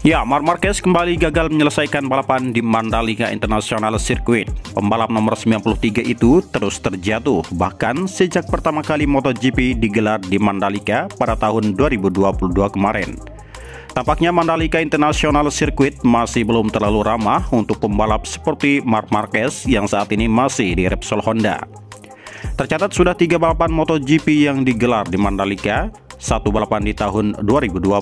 Ya, Marc Marquez kembali gagal menyelesaikan balapan di Mandalika International Circuit. Pembalap nomor 93 itu terus terjatuh, bahkan sejak pertama kali MotoGP digelar di Mandalika pada tahun 2022 kemarin. Tampaknya Mandalika International Circuit masih belum terlalu ramah untuk pembalap seperti Marc Marquez yang saat ini masih di Repsol Honda. Tercatat sudah 3 balapan MotoGP yang digelar di Mandalika, 1 balapan di tahun 2022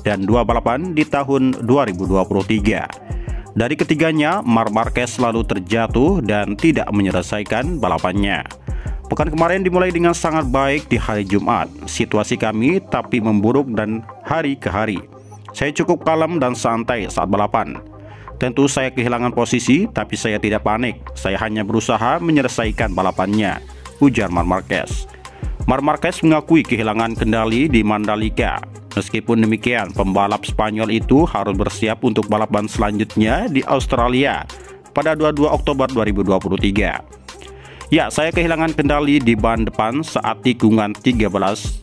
dan 2 balapan di tahun 2023. Dari ketiganya, Marc Marquez selalu terjatuh dan tidak menyelesaikan balapannya. Pekan kemarin dimulai dengan sangat baik di hari Jumat. Situasi kami tapi memburuk dan hari ke hari. Saya cukup kalem dan santai saat balapan. Tentu saya kehilangan posisi, tapi saya tidak panik. Saya hanya berusaha menyelesaikan balapannya, ujar Marc Marquez. Marc Marquez mengakui kehilangan kendali di Mandalika. Meskipun demikian, pembalap Spanyol itu harus bersiap untuk balapan selanjutnya di Australia pada 22 Oktober 2023. Ya, saya kehilangan kendali di ban depan saat tikungan 13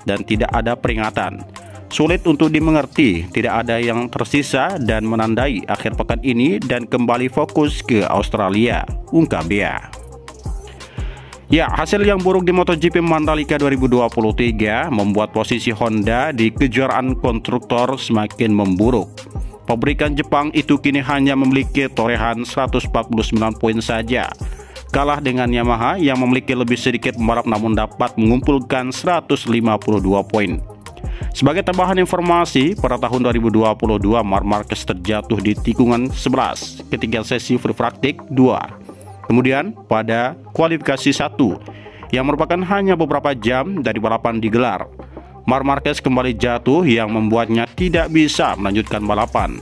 dan tidak ada peringatan. Sulit untuk dimengerti, tidak ada yang tersisa dan menandai akhir pekan ini dan kembali fokus ke Australia, ungkap dia. Ya, hasil yang buruk di MotoGP Mandalika 2023 membuat posisi Honda di kejuaraan konstruktor semakin memburuk. Pabrikan Jepang itu kini hanya memiliki torehan 149 poin saja, kalah dengan Yamaha yang memiliki lebih sedikit pembalap namun dapat mengumpulkan 152 poin. Sebagai tambahan informasi, pada tahun 2022 Marc Marquez terjatuh di tikungan 11 ketika sesi free practice 2. Kemudian pada kualifikasi 1 yang merupakan hanya beberapa jam dari balapan digelar, Marc Marquez kembali jatuh yang membuatnya tidak bisa melanjutkan balapan.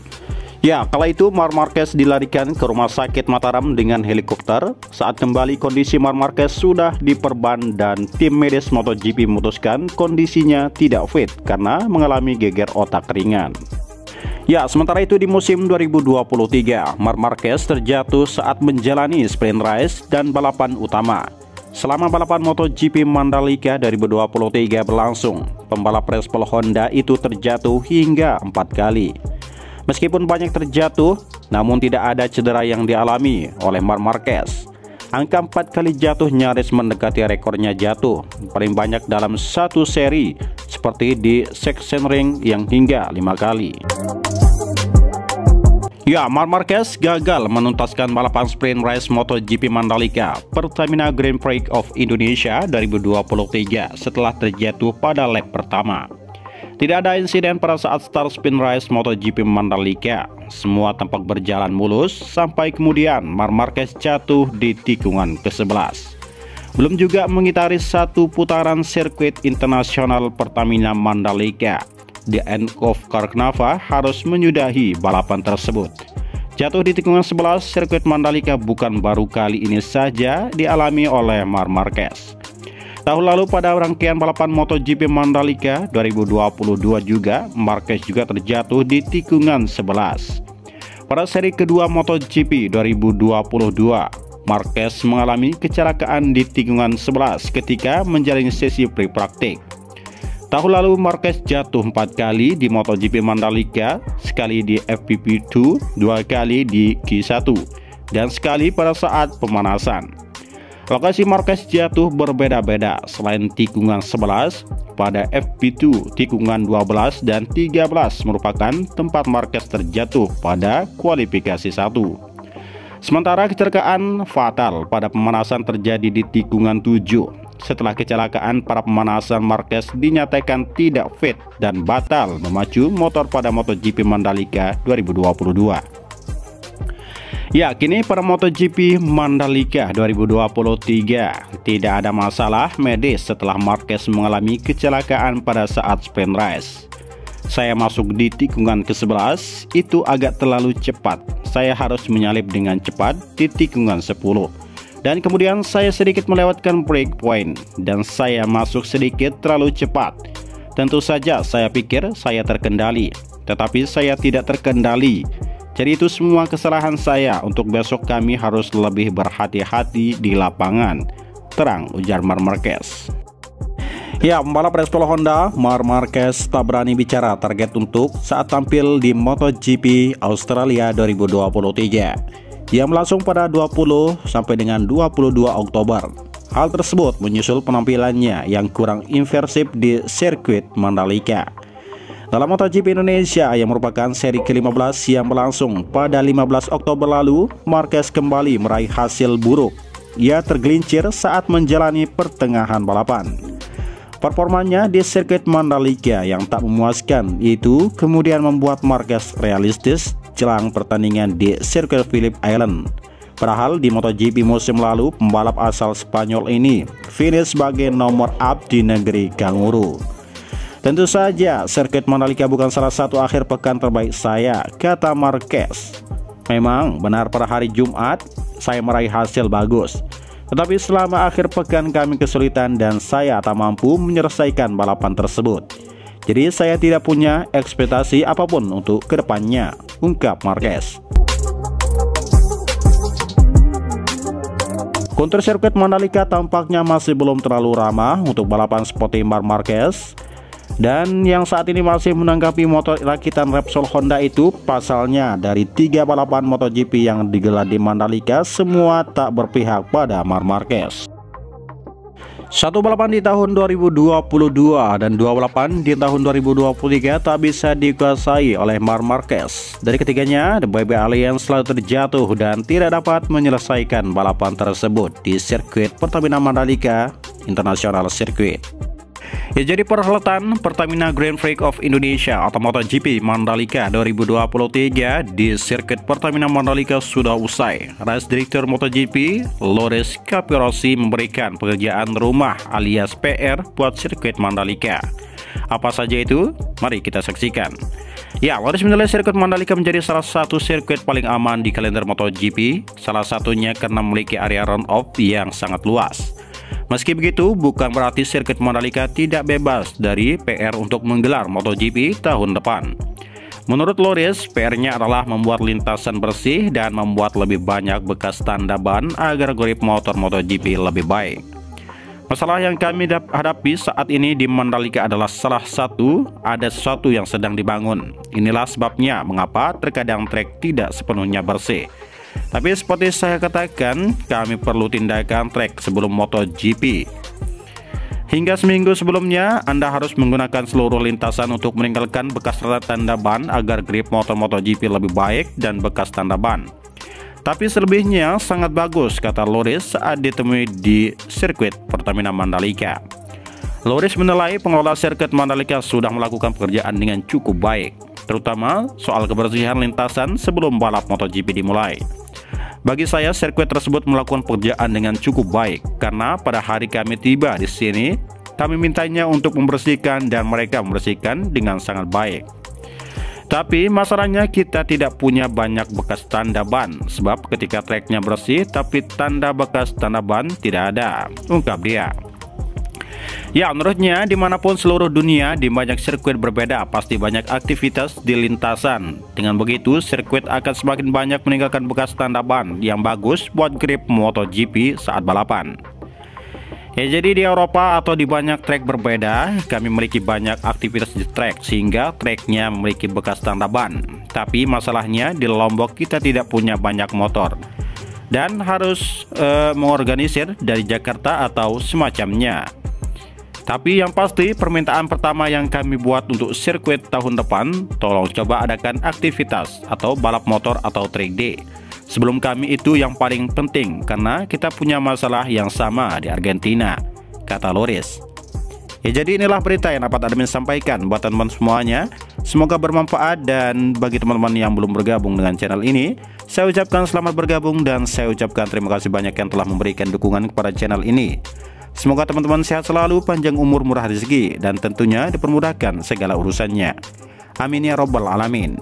Ya, kala itu Marc Marquez dilarikan ke rumah sakit Mataram dengan helikopter. Saat kembali kondisi Marc Marquez sudah diperban dan tim medis MotoGP memutuskan kondisinya tidak fit karena mengalami geger otak ringan. Ya, sementara itu di musim 2023, Marc Marquez terjatuh saat menjalani sprint race dan balapan utama. Selama balapan MotoGP Mandalika 2023 berlangsung, pembalap Repsol Honda itu terjatuh hingga 4 kali. Meskipun banyak terjatuh, namun tidak ada cedera yang dialami oleh Marc Marquez. Angka 4 kali jatuh nyaris mendekati rekornya jatuh paling banyak dalam satu seri, seperti di Sachsenring yang hingga 5 kali. Ya, Marc Marquez gagal menuntaskan balapan sprint race MotoGP Mandalika Pertamina Grand Prix of Indonesia 2023 setelah terjatuh pada lap pertama. Tidak ada insiden pada saat start sprint race MotoGP Mandalika. Semua tampak berjalan mulus sampai kemudian Marc Marquez jatuh di tikungan ke-11. Belum juga mengitari satu putaran sirkuit internasional Pertamina Mandalika. The end of Carnava harus menyudahi balapan tersebut. Jatuh di tikungan 11 sirkuit Mandalika bukan baru kali ini saja dialami oleh Marc Marquez. Tahun lalu pada rangkaian balapan MotoGP Mandalika 2022 juga, Marquez juga terjatuh di tikungan 11. Pada seri kedua MotoGP 2022, Marquez mengalami kecelakaan di tikungan 11 ketika menjalani sesi free practice. Tahun lalu Marquez jatuh 4 kali di MotoGP Mandalika, sekali di FPP2, 2 kali di Q1, dan sekali pada saat pemanasan. Lokasi Marquez jatuh berbeda-beda, selain tikungan 11, pada FP2, tikungan 12 dan 13 merupakan tempat Marquez terjatuh pada kualifikasi 1. Sementara kecelakaan fatal pada pemanasan terjadi di tikungan 7. Setelah kecelakaan, para pemanasan Marquez dinyatakan tidak fit dan batal memacu motor pada MotoGP Mandalika 2022. Ya, kini pada MotoGP Mandalika 2023 tidak ada masalah medis setelah Marquez mengalami kecelakaan pada saat sprint race. Saya masuk di tikungan ke-11, itu agak terlalu cepat. Saya harus menyalip dengan cepat di tikungan 10. Dan kemudian saya sedikit melewatkan breakpoint dan saya masuk sedikit terlalu cepat. Tentu saja saya pikir saya terkendali, tetapi saya tidak terkendali. Jadi itu semua kesalahan saya. Untuk besok kami harus lebih berhati-hati di lapangan, terang ujar Marc Marquez. Ya, pembalap Repsol Honda, Marc Marquez tak berani bicara target untuk saat tampil di MotoGP Australia 2023 yang berlangsung pada 20 sampai dengan 22 Oktober. Hal tersebut menyusul penampilannya yang kurang impresif di sirkuit Mandalika. Dalam MotoGP Indonesia yang merupakan seri ke-15 yang berlangsung pada 15 Oktober lalu, Marquez kembali meraih hasil buruk. Ia tergelincir saat menjalani pertengahan balapan. Performanya di sirkuit Mandalika yang tak memuaskan itu kemudian membuat Marquez realistis jelang pertandingan di sirkuit Phillip Island. Padahal di MotoGP musim lalu, pembalap asal Spanyol ini finish sebagai nomor up di negeri Kanguru. Tentu saja sirkuit Mandalika bukan salah satu akhir pekan terbaik saya, kata Marquez. Memang benar pada hari Jumat saya meraih hasil bagus, tetapi selama akhir pekan kami kesulitan dan saya tak mampu menyelesaikan balapan tersebut. Jadi saya tidak punya ekspektasi apapun untuk kedepannya, ungkap Marquez. Kontur sirkuit Mandalika tampaknya masih belum terlalu ramah untuk balapan seperti Marc Marquez. Dan yang saat ini masih menanggapi motor rakitan Repsol Honda itu, pasalnya dari 3 balapan MotoGP yang digelar di Mandalika, semua tak berpihak pada Marc Marquez. Satu balapan di tahun 2022 dan 2 balapan di tahun 2023 tak bisa dikuasai oleh Marc Marquez. Dari ketiganya, The Baby Alliance selalu terjatuh dan tidak dapat menyelesaikan balapan tersebut di sirkuit Pertamina Mandalika International Circuit. Ya, jadi perhelatan Pertamina Grand Prix of Indonesia atau MotoGP Mandalika 2023 di sirkuit Pertamina Mandalika sudah usai. Race Director MotoGP Loris Capirossi memberikan pekerjaan rumah alias PR buat sirkuit Mandalika. Apa saja itu? Mari kita saksikan. Ya, Loris menilai sirkuit Mandalika menjadi salah satu sirkuit paling aman di kalender MotoGP. Salah satunya karena memiliki area runoff yang sangat luas. Meski begitu, bukan berarti sirkuit Mandalika tidak bebas dari PR untuk menggelar MotoGP tahun depan. Menurut Loris, PR-nya adalah membuat lintasan bersih dan membuat lebih banyak bekas tanda ban agar grip motor MotoGP lebih baik. Masalah yang kami hadapi saat ini di Mandalika adalah ada sesuatu yang sedang dibangun. Inilah sebabnya mengapa terkadang trek tidak sepenuhnya bersih. Tapi seperti saya katakan, kami perlu tindakan trek sebelum MotoGP. Hingga seminggu sebelumnya, Anda harus menggunakan seluruh lintasan untuk meninggalkan bekas tanda ban agar grip motor MotoGP lebih baik dan bekas tanda ban. Tapi selebihnya sangat bagus, kata Loris saat ditemui di sirkuit Pertamina Mandalika. Loris menilai pengelola sirkuit Mandalika sudah melakukan pekerjaan dengan cukup baik, terutama soal kebersihan lintasan sebelum balap MotoGP dimulai. Bagi saya, sirkuit tersebut melakukan pekerjaan dengan cukup baik karena pada hari kami tiba di sini, kami mintanya untuk membersihkan dan mereka membersihkan dengan sangat baik. Tapi masalahnya kita tidak punya banyak bekas tanda ban, sebab ketika treknya bersih tapi bekas tanda ban tidak ada, ungkap dia. Ya, menurutnya dimanapun seluruh dunia di banyak sirkuit berbeda pasti banyak aktivitas di lintasan. Dengan begitu sirkuit akan semakin banyak meninggalkan bekas tanda ban yang bagus buat grip MotoGP saat balapan. Ya, jadi di Eropa atau di banyak trek berbeda kami memiliki banyak aktivitas di trek sehingga treknya memiliki bekas tanda ban. Tapi masalahnya di Lombok kita tidak punya banyak motor dan harus mengorganisir dari Jakarta atau semacamnya. Tapi yang pasti permintaan pertama yang kami buat untuk sirkuit tahun depan, tolong coba adakan aktivitas atau balap motor atau track day. Sebelum kami itu yang paling penting karena kita punya masalah yang sama di Argentina, kata Loris. Ya, jadi inilah berita yang dapat admin sampaikan buat teman-teman semuanya. Semoga bermanfaat dan bagi teman-teman yang belum bergabung dengan channel ini, saya ucapkan selamat bergabung dan saya ucapkan terima kasih banyak yang telah memberikan dukungan kepada channel ini. Semoga teman-teman sehat selalu, panjang umur, murah rezeki, dan tentunya dipermudahkan segala urusannya. Amin ya robbal alamin.